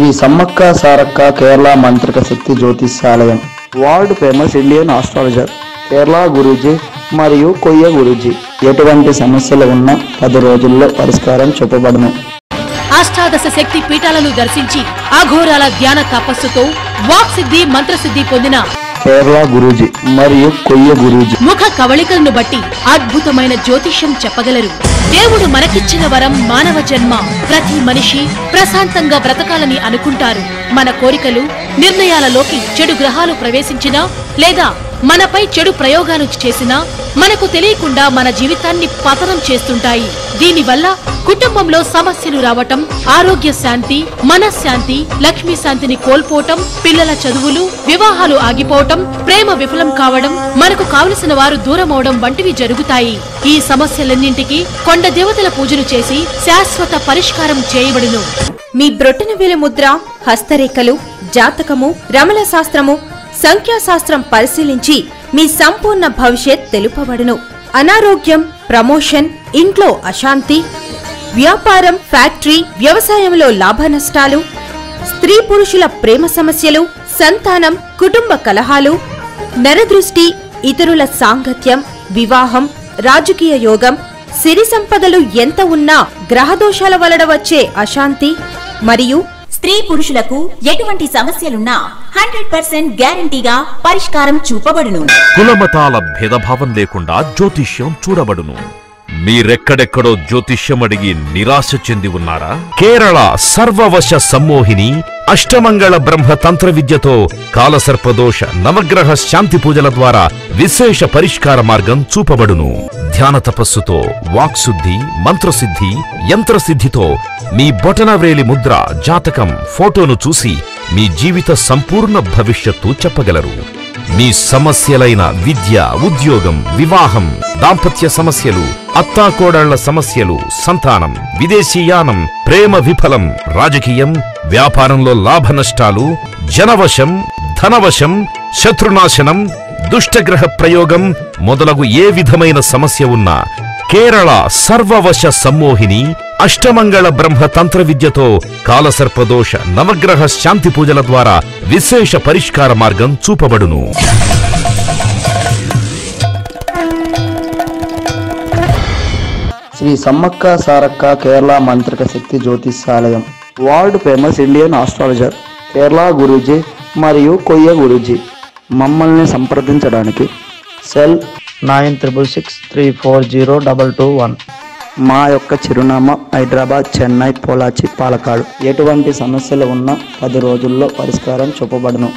Shri Sammakka Sarakka Kerala Mantrika Shakti Jyotishyalayam world famous Indian astrologer Kerala Guruji మరియు కొయ్య గురూజీ ఎటువంటి సమస్యలు ఉన్నా 10 రోజుల్లో పరిష్కారం చూపబడును. అష్టాదశ శక్తి పీఠాలను దర్శించి అఘోరాల ధ్యాన తపస్సుతో వాక్సిద్ధి మంత్రసిద్ధి పొందిన కేరళ గురూజీ మరియు కొయ్య గురూజీ ముఖ కవళికలను బట్టి అద్భుతమైన జ్యోతిష్యం చెప్పగలరు. దేవుడు మనకిచ్చిన వరం మానవ జన్మ. ప్రతి మనిషి ప్రశాంతంగా బ్రతకాలని అనుకుంటారు. మన కోరికలు నిర్ణయాలలోకి చెడు గ్రహాలు ప్రవేశించినా లేదా మనపై చెడు ప్రయోగాలు చేసినా మనకు తెలియకుండా మన జీవితాన్ని పతనం చేస్తుంటాయి. దీనివల్ల కుటుంబంలో సమస్యలు రావటం, ఆరోగ్య శాంతి, మనశ్శాంతి, లక్ష్మీ శాంతిని కోల్పోవటం, పిల్లల చదువులు, వివాహాలు ఆగిపోవటం, ప్రేమ విఫలం కావడం, మనకు కావలసిన వారు దూరమవడం వంటివి జరుగుతాయి. ఈ సమస్యలన్నింటికీ కొండ దేవతల పూజలు చేసి శాశ్వత పరిష్కారం చేయబడును. మీ బ్రొటన వేలు ముద్ర, హస్తరేఖలు, జాతకము, రమణ శాస్త్రము, సంఖ్యాశాస్త్రం పరిశీలించి మీ సంపూర్ణ భవిష్యత్ తెలుపబడును. అనారోగ్యం, ప్రమోషన్, ఇంట్లో అశాంతి, వ్యాపారం, ఫ్యాక్టరీ, వ్యవసాయంలో లాభ నష్టాలు, స్త్రీ పురుషుల ప్రేమ సమస్యలు, సంతానం, కుటుంబ కలహాలు, నరదృష్టి, ఇతరుల సాంగత్యం, వివాహం, రాజకీయ యోగం, సిరి సంపదలు ఎంత ఉన్నా గ్రహదోషాల వలన వచ్చే అశాంతి మరియు స్త్రీ పురుషులకు ఎటువంటి సమస్యలున్నా 100% గ్యారంటీగా పరిష్కారం చూపబడును. కులమతాల భేదభావం లేకుండా జ్యోతిష్యం చూడబడును. మీరెక్కడెక్కడో జ్యోతిష్యం అడిగి నిరాశ చెంది ఉన్నారా? కేరళ సర్వవశ సమ్మోహిని అష్టమంగళ బ్రహ్మ తంత్ర విద్యతో కాలసర్పదోష నవగ్రహ శాంతి పూజల ద్వారా విశేష పరిష్కార మార్గం చూపబడును. ధ్యాన తపస్సుతో వాక్శుద్ధి, మంత్రసిద్ధి, యంత్రసిద్ధితో మీ బొటనవ్రేలి ముద్ర, జాతకం, ఫోటోను చూసి మీ జీవిత సంపూర్ణ భవిష్యత్తు చెప్పగలరు. మీ సమస్యలైన విద్య, ఉద్యోగం, వివాహం, దాంపత్య సమస్యలు, అత్తాకోడళ్ల సమస్యలు, సంతానం, విదేశీయానం, ప్రేమ విఫలం, రాజకీయం, వ్యాపారంలో లాభ నష్టాలు, జనవశం, ధనవశం, శత్రునాశనం, దుష్టగ్రహ ప్రయోగం మొదలగు ఏ విధమైన సమస్య ఉన్నా కేరళ సర్వవశ సమ్మోహిని అష్టమంగళ బ్రహ్మ తంత్ర విద్యతో కాలసర్పదోష నవగ్రహ శాంతి పూజల ద్వారా విశేష పరిష్కార మార్గం చూపబడును. Shri Sammakka Sarakka Kerala Mantrika Shakti Jyotishyalayam world famous Indian astrologer Kerala Guruji మరియు కొయ్య గురూజీ మమ్మల్ని సంప్రదించడానికి సెల్ 9363402221. మా యొక్క చిరునామా హైదరాబాద్, చెన్నై, పొలాచి, పాలకాడు. ఎటువంటి సమస్యలు ఉన్నా 10 రోజుల్లో పరిష్కారం చూపబడును.